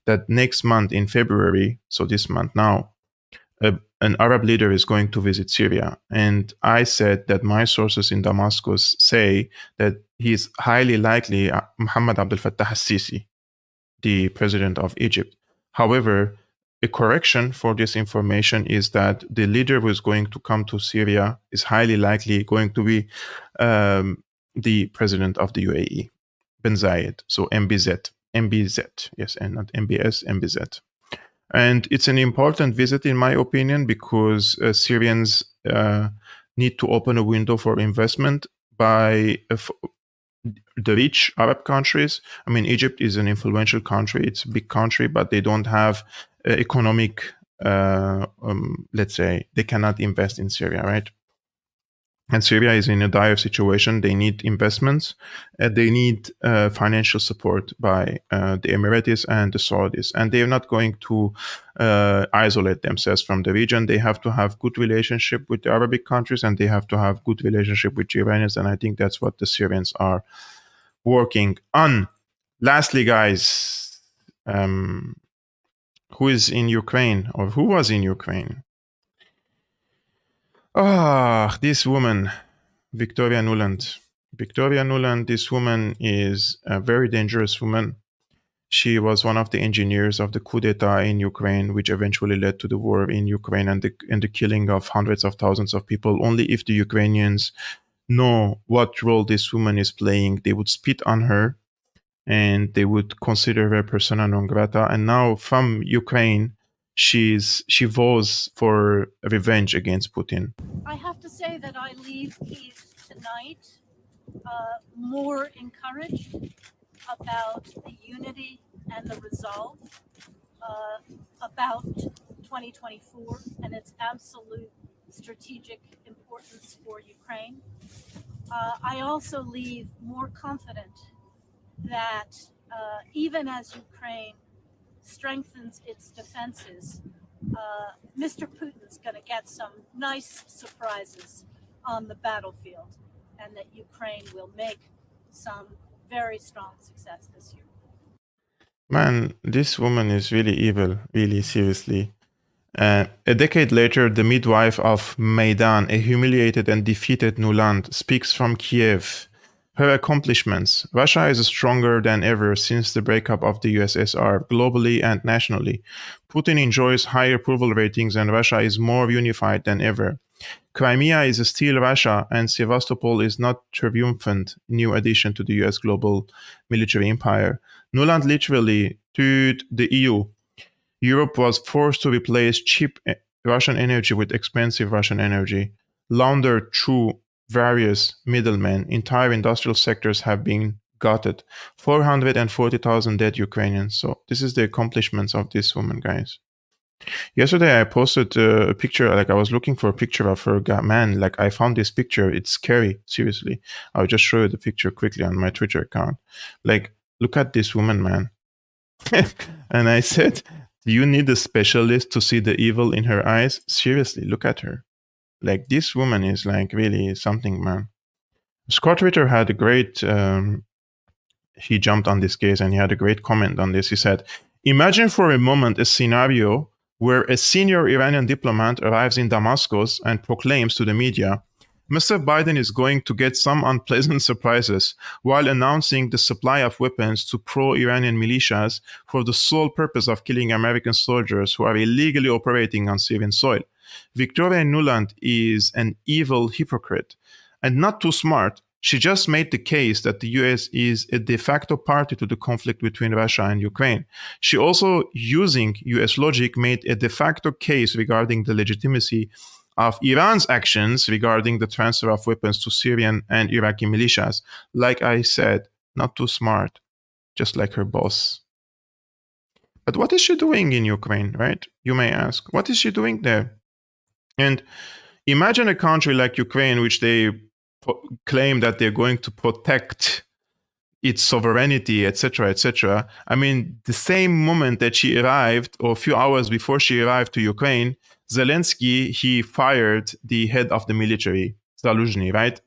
that next month in February, so this month now, an Arab leader is going to visit Syria. And I said that my sources in Damascus say that he's highly likely Mohammed Abdel Fattah al-Sisi, the president of Egypt. However, a correction for this information is that the leader who is going to come to Syria is highly likely going to be the president of the UAE, Ben Zayed, so MBZ, yes, and not MBS, MBZ. And it's an important visit, in my opinion, because Syrians need to open a window for investment by the rich Arab countries. I mean, Egypt is an influential country. It's a big country, but they don't have economic, let's say, they cannot invest in Syria, right? And Syria is in a dire situation. They need investments. They need financial support by the Emiratis and the Saudis. And they are not going to isolate themselves from the region. They have to have good relationship with the Arabic countries, and they have to have good relationship with the Iranians. And I think that's what the Syrians are working on. Lastly, guys, who is in Ukraine, or who was in Ukraine? This woman, Victoria Nuland. Victoria Nuland, this woman is a very dangerous woman. She was one of the engineers of the coup d'etat in Ukraine, which eventually led to the war in Ukraine and the killing of hundreds of thousands of people. Only if the Ukrainians know what role this woman is playing, they would spit on her and they would consider her persona non grata. And now from Ukraine, she vows for revenge against Putin. I have to say that I leave Kyiv tonight more encouraged about the unity and the resolve about 2024 and its absolute strategic importance for Ukraine. I also leave more confident that even as Ukraine strengthens its defenses, Mr. Putin's going to get some nice surprises on the battlefield, and that Ukraine will make some very strong success this year. Man, this woman is really evil, really seriously. A decade later, the midwife of Maidan, a humiliated and defeated Nuland, speaks from Kiev. Her accomplishments. Russia is stronger than ever since the breakup of the USSR, globally and nationally. Putin enjoys higher approval ratings and Russia is more unified than ever. Crimea is still Russia and Sevastopol is not triumphant new addition to the US global military empire. Nuland literally told the EU. Europe was forced to replace cheap Russian energy with expensive Russian energy, laundered through various middlemen. Entire industrial sectors have been gutted. 440,000 dead Ukrainians. So this is the accomplishments of this woman, guys. Yesterday, I posted a picture. Like I was looking for a picture of her. Man, like I found this picture. It's scary. Seriously, I'll just show you the picture quickly on my Twitter account. Like, look at this woman, man. And I said, do you need a specialist to see the evil in her eyes? Seriously, look at her. Like, this woman is like really something, man. Scott Ritter had a great, he jumped on this case and he had a great comment on this. He said, imagine for a moment a scenario where a senior Iranian diplomat arrives in Damascus and proclaims to the media, Mr. Biden is going to get some unpleasant surprises while announcing the supply of weapons to pro-Iranian militias for the sole purpose of killing American soldiers who are illegally operating on Syrian soil. Victoria Nuland is an evil hypocrite and not too smart. She just made the case that the US is a de facto party to the conflict between Russia and Ukraine. She also, using US logic, made a de facto case regarding the legitimacy of Iran's actions regarding the transfer of weapons to Syrian and Iraqi militias. Like I said, not too smart, just like her boss. But what is she doing in Ukraine, right? You may ask. What is she doing there? And imagine a country like Ukraine, which they claim that they're going to protect its sovereignty, etc., etc. I mean, the same moment that she arrived, or a few hours before she arrived to Ukraine, Zelensky, he fired the head of the military, Zaluzhny, right?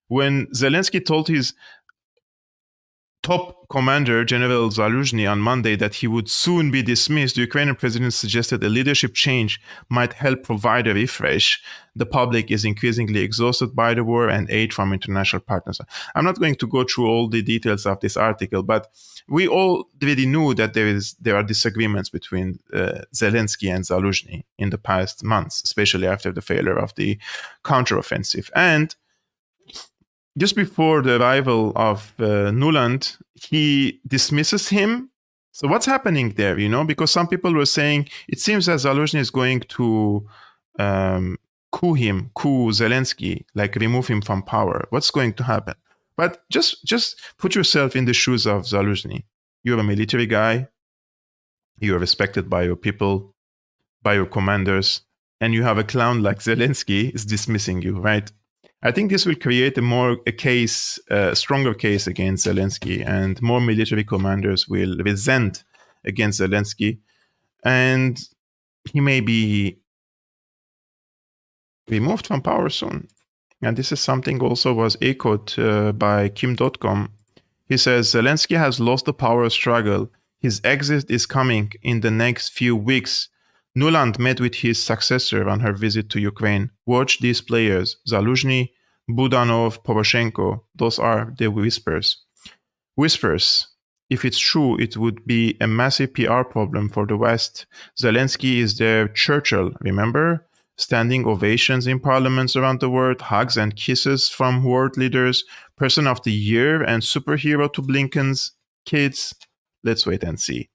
When Zelensky told his top commander, General Zaluzhny, on Monday that he would soon be dismissed, the Ukrainian president suggested a leadership change might help provide a refresh. The public is increasingly exhausted by the war and aid from international partners. I'm not going to go through all the details of this article, but we already knew that there are disagreements between Zelensky and Zaluzhny in the past months, especially after the failure of the counteroffensive. And just before the arrival of Nuland, he dismisses him. So what's happening there, Because some people were saying it seems that Zaluzhny is going to coup Zelensky, like remove him from power. What's going to happen? But just put yourself in the shoes of Zaluzhny. You're a military guy. You're respected by your people, by your commanders, and you have a clown like Zelensky is dismissing you, right? I think this will create a stronger case against Zelensky, and more military commanders will resent against Zelensky, and he may be removed from power soon. And this is something also was echoed by Kim.com. He says, Zelensky has lost the power struggle. His exit is coming in the next few weeks. Nuland met with his successor on her visit to Ukraine. Watch these players, Zaluzhny, Budanov, Poroshenko. Those are the whispers. Whispers. If it's true, it would be a massive PR problem for the West. Zelensky is their Churchill, remember? Standing ovations in parliaments around the world, hugs and kisses from world leaders, person of the year and superhero to Blinken's kids. Let's wait and see.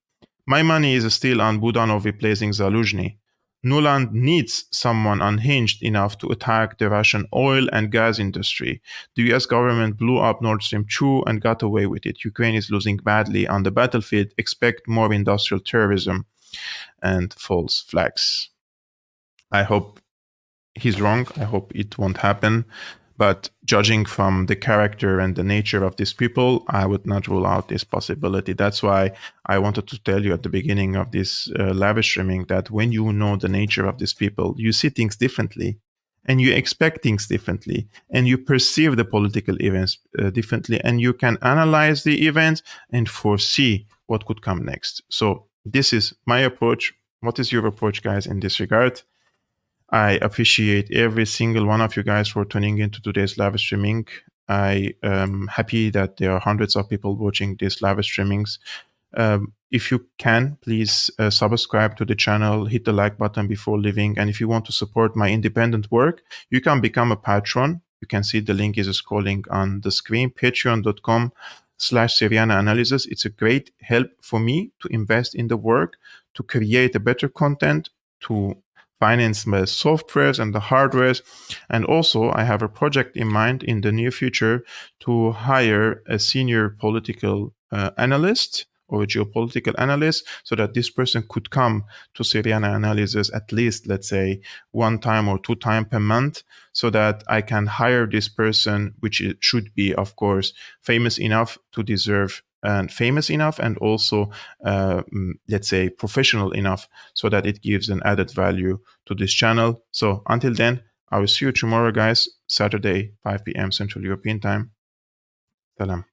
My money is still on Budanov replacing Zaluzhny. Nuland needs someone unhinged enough to attack the Russian oil and gas industry. The US government blew up Nord Stream 2 and got away with it. Ukraine is losing badly on the battlefield. Expect more industrial terrorism and false flags. I hope he's wrong. I hope it won't happen. But judging from the character and the nature of these people, I would not rule out this possibility. That's why I wanted to tell you at the beginning of this live streaming that when you know the nature of these people, you see things differently and you expect things differently and you perceive the political events differently and you can analyze the events and foresee what could come next. So this is my approach. What is your approach, guys, in this regard? I appreciate every single one of you guys for tuning into today's live streaming. I am happy that there are hundreds of people watching these live streamings. If you can, please subscribe to the channel, hit the like button before leaving. And if you want to support my independent work, you can become a patron. You can see the link is scrolling on the screen, patreon.com/Syriana Analysis. It's a great help for me to invest in the work, to create a better content, to finance the softwares and the hardwares. And also I have a project in mind in the near future to hire a senior political analyst or a geopolitical analyst, so that this person could come to Syriana Analysis at least, let's say, 1 time or 2 times per month, so that I can hire this person, which it should be, of course, famous enough to deserve and famous enough, and also, let's say, professional enough, so that it gives an added value to this channel. So until then, I will see you tomorrow, guys, Saturday, 5 p.m. Central European Time. Salam.